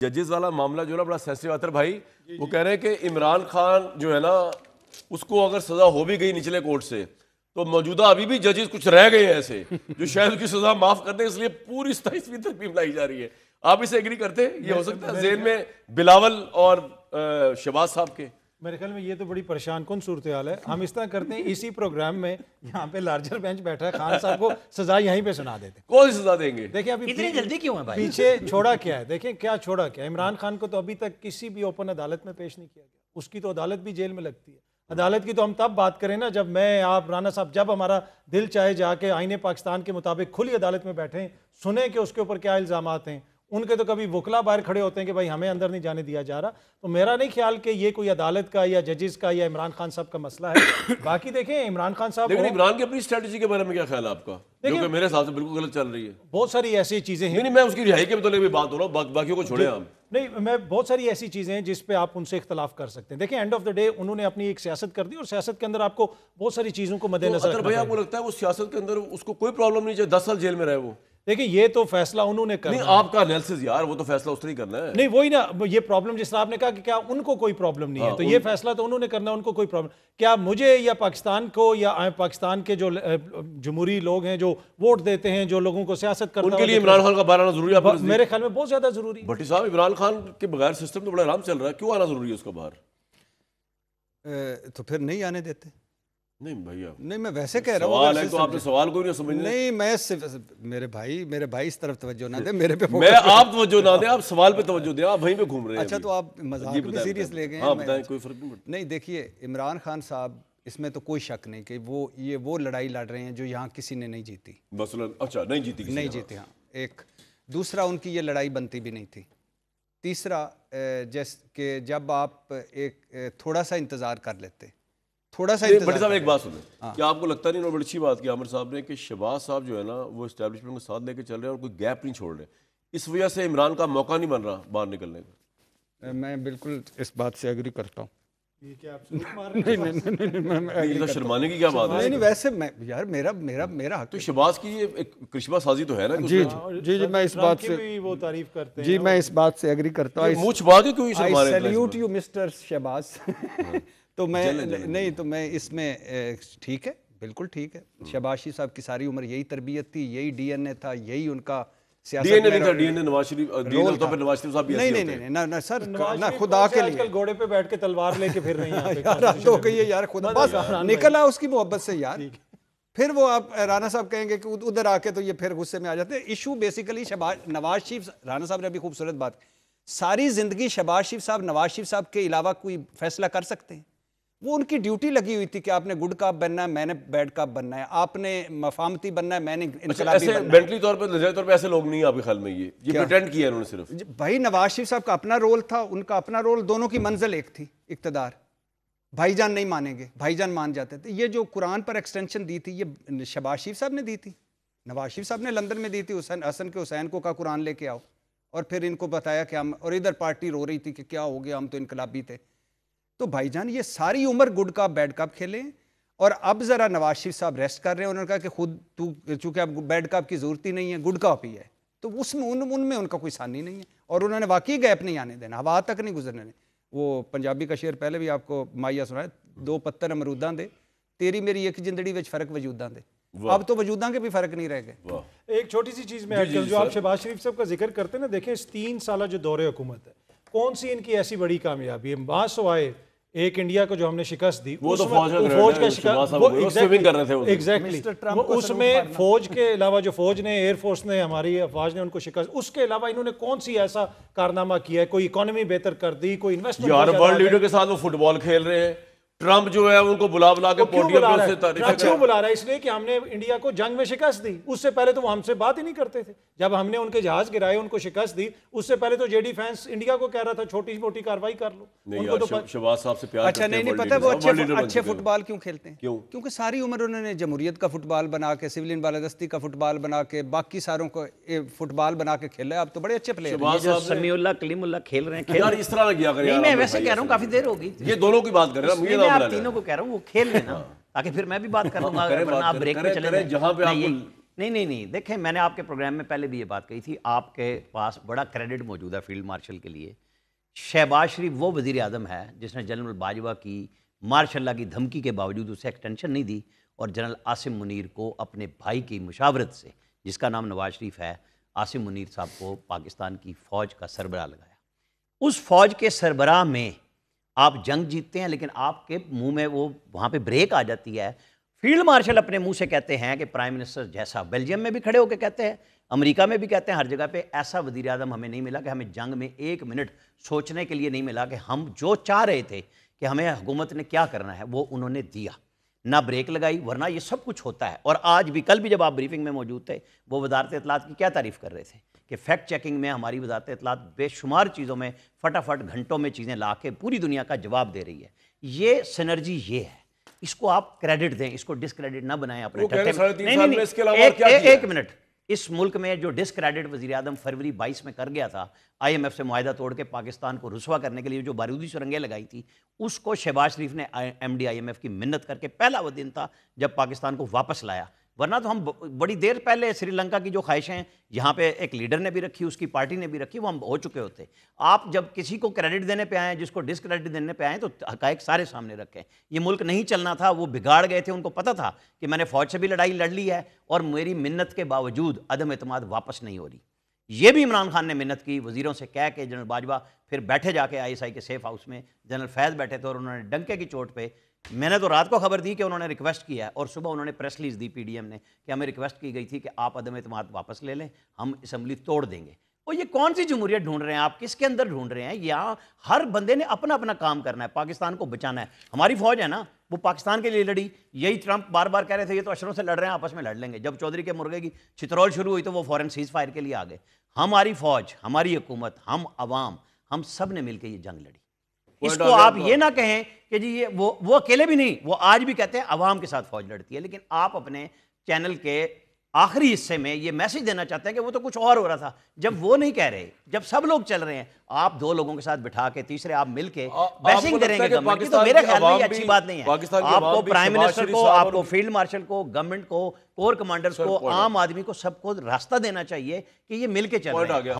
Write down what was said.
ججز والا معاملہ جو ہے نا بڑا سینسٹیو آتا ہے بھائی. وہ کہہ رہے ہیں کہ عمران خان جو ہے نا اس کو اگر سزا ہو بھی گئی نچلے کورٹ سے تو موجودہ ابھی بھی ججز کچھ رہ گئے ہیں ایسے جو شاید اس کی سزا معاف کر دیں, اس لیے پوری 27ویں ترمیم لائی جا رہی ہے. آپ اسے ایگری کرتے ہیں؟ یہ ہو سکتا ہے ذہن میں بلاول اور شہباز صاحب کے. میرے خیال میں یہ تو بڑی پریشان کن صورتحال ہے. ہم اس طرح کرتے ہیں, اسی پروگرام میں یہاں پہ لارجر بینچ بیٹھا ہے, خان صاحب کو سزا یہیں پہ سنا دیتے ہیں. کون سی سزا دیں گے؟ دیکھیں ابھی اتنی جلدی کیوں ہے بھائی؟ پیچھے چھوڑا کیا ہے, دیکھیں کیا چھوڑا کیا ہے. عمران خان کو تو ابھی تک کسی بھی اوپن عدالت میں پیش نہیں کیا گیا. اس کی تو عدالت بھی جیل میں لگتی ہے. عدالت کی تو ہم تب بات کریں نا جب میں, آپ, رانا صاحب, جب ہمارا دل چاہے جا کے آئین پاکستان کے مطابق کھلی عدالت میں بیٹھیں, سنیں کہ اس کے اوپر کیا الزامات ہیں. ان کے تو کبھی وکلا باہر کھڑے ہوتے ہیں کہ بھائی ہمیں اندر نہیں جانے دیا جا رہا. تو میرا نہیں خیال کہ یہ کوئی عدالت کا یا ججز کا یا عمران خان صاحب کا مسئلہ ہے. باقی دیکھیں عمران خان صاحب, لیکن عمران کی اپنی اسٹریٹجی کے بارے میں کیا خیال ہے آپ کا, جو کہ میرے حساب سے بالکل غلط چل رہی ہے؟ بہت ساری ایسی چیزیں ہیں. نہیں میں اس کی رہائی کے متعلق بھی بات ہو رہا ہوں, باقیوں کو چھوڑیں آپ. نہیں, میں بہت ساری ایسی چیزیں ہیں جس پہ آپ ان سے اختلاف کر سکتے ہیں. دیکھیں اینڈ آف دا ڈے انہوں نے اپنی ایک سیاست کر دی, اور سیاست کے اندر آپ کو بہت ساری چیزوں کو مد نظر رکھنا بھائی آپ کو لگتا ہے وہ سیاست کے اندر اس کو کوئی پرابلم نہیں چاہیے 10 سال جیل میں رہے وہ؟ دیکھیں یہ تو فیصلہ انہوں نے کرنا. نہیں آپ کا انالیسس یار, وہ تو فیصلہ اس نے ہی کرنا ہے. نہیں وہی نا, یہ پرابلم جس طرح آپ نے کہا کہ کیا ان کو کوئی پرابلم نہیں ہے, تو یہ فیصلہ تو انہوں نے کرنا, ان کو کوئی پرابلم. کیا مجھے یا پاکستان کو یا پاکستان کے جو جمہوری لوگ ہیں جو ووٹ دیتے ہیں, جو لوگوں کو سیاست کرتا ہے, ان کے لیے عمران خان کا باہر آنا ضروری ہے؟ میرے خیال میں بہت زیادہ ضروری ہے. بھٹی صاحب عمران خان کے بغیر سسٹم تو بڑا آرام چل رہا ہے, کیوں آنا ضروری ہے اس کا باہر؟ تو پھر نہیں آنے دیتے. نہیں بھیا, نہیں میں ویسے کہہ رہا ہوں, سوال ہے تو آپ نے سوال کوئی نہیں سمجھنا. نہیں میں میرے بھائی اس طرف توجہ نہ دیں, میرے پہ میں آپ توجہ نہ دیں, آپ سوال پہ توجہ دیں, آپ وہیں پہ گھوم رہے ہیں. اچھا تو آپ مذاق بھی سیریس لے گئے ہیں. ہاں بتائیں, کوئی فرق نہیں پڑتا. نہیں دیکھیے عمران خان صاحب, اس میں تو کوئی شک نہیں کہ وہ لڑائی لڑ رہے ہیں جو یہاں کسی نے نہیں جیتی. مثلا اچھا نہیں جیتی, نہیں جیتی. ہاں ایک دوسرا ان کی یہ لڑائی بنتی بھی نہیں تھی. تیسرا جیسے کہ جب آپ ایک تھوڑا سا انتظار کر لیتے, تھوڑا سا بھٹی صاحب ایک بات سنیں, کیا آپ کو لگتا نہیں, بڑی اچھی بات کی عامر صاحب نے, کہ شہباز صاحب جو ہے نا وہ اسٹیبلشمنٹ کو ساتھ لے کے چل رہے ہیں اور کوئی گیپ نہیں چھوڑ رہے, اس وجہ سے عمران کا موقع نہیں بن رہا باہر نکلنے کا؟ میں بالکل اس بات سے ایگری کرتا ہوں. شرمانے کی کیا بات ہے؟ نہیں ویسے یار میرا حق تو شہباز کی یہ ایک کرشمہ سازی تو ہے نا. جی میں اس بات سے وہ تعریف کرتے ہیں. جی میں اس بات سے ایگری کرتا ہوں. منہ چھپا کے کیوں I salute you Mr. Shahbaz. تو میں نہیں, تو میں اس میں ٹھیک ہے, بالکل ٹھیک ہے. شہباز صاحب کی ساری عمر یہی تربیت تھی, یہی ڈی این اے تھا, یہی ان کا ڈی این اے نہیں تھا. ڈی این اے نواز شریف, نواز شریف صاحب نہیں سر, نہ خدا کے لیے گھوڑے پہ بیٹھ کے تلوار لے کے پھر رہے ہیں یار, ہو گئی ہے یار, خدا بس نکل آ اس کی محبت سے یار. پھر وہ آپ رانا صاحب کہیں گے کہ ادھر آ کے تو یہ پھر غصے میں آ جاتے ہیں. ایشو بیسیکلی نواز شریف, رانا صاحب نے ابھی خوبصورت بات, ساری زندگی شہباز شریف صاحب نواز شریف صاحب کے علاوہ کوئی فیصلہ کر سکتے ہیں؟ وہ ان کی ڈیوٹی لگی ہوئی تھی کہ آپ نے گڈ کاپ بننا ہے, میں نے بیڈ کاپ بننا ہے, آپ نے مفاہمتی بننا ہے, میں نے انقلابی بننا ہے. مینٹلی طور پہ, نظری طور پہ ایسے لوگ نہیں ہیں آپ کے خیال میں؟ یہ پریٹینڈ کیا ہے انہوں نے صرف. بھائی نواز شریف صاحب کا اپنا رول تھا, ان کا اپنا رول, دونوں کی منزل ایک تھی, اقتدار. بھائی جان نہیں مانیں گے, بھائی جان مان جاتے تھے. یہ جو قرآن پر ایکسٹینشن دی تھی یہ شہباز شریف صاحب نے دی تھی, نواز شریف صاحب نے لندن میں دی تھی. حسن کے حسین کو کہا قرآن لے کے آؤ, اور پھر ان کو بتایا کہ ہم, اور ادھر پارٹی رو رہی تھی کہ کیا ہو گیا, ہم تو انقلابی تھے. تو بھائی جان یہ ساری عمر گڈ کاپ بیڈ کاپ کھیلے ہیں, اور اب ذرا نواز شریف صاحب ریسٹ کر رہے ہیں. انہوں نے کہا کہ خود تو چونکہ اب بیڈ کاپ کی ضرورت ہی نہیں ہے, گڈ کاپ ہی ہے, تو اس میں ان میں ان کا کوئی ثانی نہیں ہے. اور انہوں نے واقعی گیپ نہیں آنے دینا, ہوا تک نہیں گزرنے دیں. وہ پنجابی کا شعر پہلے بھی آپ کو مائیا سنا ہے, 2 پتر امروداں دے, تیری میری ایک جندڑی وچ فرق وجوداں دے. اب تو وجوداں کے بھی فرق نہیں رہ گئے. ایک چھوٹی سی چیز میں ایڈ کروں, جو آپ شہباز شریف صاحب کا ذکر کرتے ہیں نا, دیکھیں اس 3 سالہ جو دور حکومت ہے, کون سی ان کی ایسی بڑی کامیابی ہے؟ سوائے ایک انڈیا کو جو ہم نے شکست دی, وہ تو فوج کا شکست, ایگزیکٹلی اس میں فوج کے علاوہ جو فوج نے, ایئر فورس نے, ہماری افواج نے ان کو شکست, اس کے علاوہ انہوں نے کون سی ایسا کارنامہ کیا ہے؟ کوئی اکانومی بہتر کر دی, کوئی انویسٹمنٹ. یار ورلڈ لیڈر کے ساتھ وہ فٹ بال کھیل رہے ہیں, ٹرمپ جو ہے ان کو بلا کے پوڈیم پر سے تعریف. کیوں بلا رہا ہے؟ اس لیے کہ ہم نے انڈیا کو جنگ میں شکست دی. اس سے پہلے تو وہ ہم سے بات ہی نہیں کرتے تھے. جب ہم نے ان کے جہاز گرائے, ان کو شکست دی, اس سے پہلے تو جے ڈی فینس انڈیا کو کہہ رہا تھا چھوٹی موٹی کاروائی کر لو. شہباز صاحب سے پیار. اچھا نہیں پتہ وہ اچھے فٹ بال کیوں کھیلتے ہیں؟ کیونکہ ساری عمر انہوں نے جمہوریت کا فٹ بال بنا کے, سولین بالادستی کا فٹ بال بنا کے, باقی ساروں کو فٹ بال بنا کے کھیلا ہے. اب تو بڑے اچھے پلیئر ہیں. سمیع اللہ, کلیم اللہ کھیل رہے ہیں. یار اس طرح نہ کیا کریں. نہیں میں ویسے کہہ رہا ہوں, کافی دیر ہوگی. یہ دونوں کی بات کر رہے ہیں, آپ تینوں کو کہہ رہا ہوں وہ کھیل لینا, تاکہ پھر میں بھی بات کر لوں گا, ورنہ آپ بریک پہ چلے جائیں. جہاں پہ آپ نہیں دیکھیں، میں نے آپ کے پروگرام میں پہلے بھی یہ بات کہی تھی، آپ کے پاس بڑا کریڈٹ موجود ہے فیلڈ مارشل کے لیے۔ شہباز شریف وہ وزیر اعظم ہے جس نے جنرل باجوہ کی ماشاء اللہ کی دھمکی کے باوجود اسے ایکسٹینشن نہیں دی، اور جنرل عاصم منیر کو اپنے بھائی کی مشاورت سے، جس کا نام نواز شریف ہے، عاصم منیر صاحب کو پاکستان کی فوج کا سربراہ لگایا۔ اس فوج کے سربراہ میں آپ جنگ جیتتے ہیں، لیکن آپ کے منہ میں وہ وہاں پہ بریک آ جاتی ہے۔ فیلڈ مارشل اپنے منہ سے کہتے ہیں کہ پرائم منسٹر جیسا، بیلجیم میں بھی کھڑے ہو کے کہتے ہیں، امریکہ میں بھی کہتے ہیں، ہر جگہ پہ ایسا وزیر اعظم ہمیں نہیں ملا کہ ہمیں جنگ میں ایک منٹ سوچنے کے لیے نہیں ملا کہ ہم جو چاہ رہے تھے کہ ہمیں حکومت نے کیا کرنا ہے وہ انہوں نے دیا، نہ بریک لگائی، ورنہ یہ سب کچھ ہوتا ہے۔ اور آج بھی، کل بھی جب آپ بریفنگ میں موجود تھے، وہ وزارت اطلاعات کی کیا تعریف کر رہے تھے کہ فیکٹ چیکنگ میں ہماری وزارت اطلاعات بے شمار چیزوں میں فٹافٹ گھنٹوں میں چیزیں لا کے پوری دنیا کا جواب دے رہی ہے۔ یہ سنرجی یہ ہے، اس کو آپ کریڈٹ دیں، اس کو ڈسکریڈٹ نہ بنائیں اپنے وہ کہہ رہے ہیں ٹٹے 3.5 سال میں اس کے علاوہ کیا کیا؟ ایک منٹ، اس ملک میں جو ڈسکریڈٹ وزیر اعظم فروری 22 میں کر گیا تھا، آئی ایم ایف سے معاہدہ توڑ کے پاکستان کو رسوا کرنے کے لیے جو بارودی سرنگیں لگائی تھی، اس کو شہباز شریف نے M D I M F کی منت کر کے پہلا وہ دن تھا جب پاکستان کو واپس لایا، ورنہ تو ہم بڑی دیر پہلے سری لنکا کی جو خواہشیں یہاں پہ ایک لیڈر نے بھی رکھی، اس کی پارٹی نے بھی رکھی، وہ ہم ہو چکے ہوتے۔ آپ جب کسی کو کریڈٹ دینے پہ آئیں، جس کو ڈسکریڈٹ دینے پہ آئیں، تو حقائق سارے سامنے رکھیں۔ یہ ملک نہیں چلنا تھا، وہ بگاڑ گئے تھے، ان کو پتہ تھا کہ میں نے فوج سے بھی لڑائی لڑ لی ہے اور میری منت کے باوجود عدم اعتماد واپس نہیں ہو رہی۔ یہ بھی عمران خان نے منت کی، وزیروں سے کہہ کے جنرل باجوہ پھر بیٹھے جا کے آئی ایس آئی کے سیف ہاؤس میں، جنرل فیض بیٹھے تھے اور انہوں نے ڈنکے کی چوٹ پہ، میں نے تو رات کو خبر دی کہ انہوں نے ریکویسٹ کیا ہے، اور صبح انہوں نے پریس ریلیز دی پی ڈی ایم نے کہ ہمیں ریکویسٹ کی گئی تھی کہ آپ عدم اعتماد واپس لے لیں، ہم اسمبلی توڑ دیں گے۔ اور یہ کون سی جمہوریت ڈھونڈ رہے ہیں آپ؟ کس کے اندر ڈھونڈ رہے ہیں؟ یہاں ہر بندے نے اپنا اپنا کام کرنا ہے، پاکستان کو بچانا ہے۔ ہماری فوج ہے نا، وہ پاکستان کے لیے لڑی، یہی ٹرمپ بار بار کہہ رہے تھے یہ تو اشروں سے لڑ رہے ہیں، آپس میں لڑ لیں گے۔ جب چودھری کے مرغے کی چترول شروع ہوئی تو وہ فوراً سیز فائر کے لیے آ گئے۔ ہماری فوج، ہماری حکومت، ہم عوام، ہم سب نے مل کے یہ جنگ لڑی۔ اس کو آپ یہ نہ کہیں کہ جی یہ وہ اکیلے بھی نہیں، وہ آج بھی کہتے ہیں عوام کے ساتھ فوج لڑتی ہے، لیکن آپ اپنے چینل کے آخری حصے میں یہ میسج دینا چاہتے ہیں کہ وہ تو کچھ اور ہو رہا تھا، جب وہ نہیں کہہ رہے، جب سب لوگ چل رہے ہیں، آپ دو لوگوں کے ساتھ بٹھا کے تیسرے آپ مل کے بیسنگ کریں گے گورنمنٹ کی، تو میرے خیال میں یہ اچھی بات نہیں ہے۔ آپ کو پرائم منسٹر کو، آپ کو فیلڈ مارشل کو، گورنمنٹ کو، کور کمانڈرز کو، عام آدمی کو، سب کو راستہ دینا چاہیے کہ یہ مل کے چل رہے ہیں۔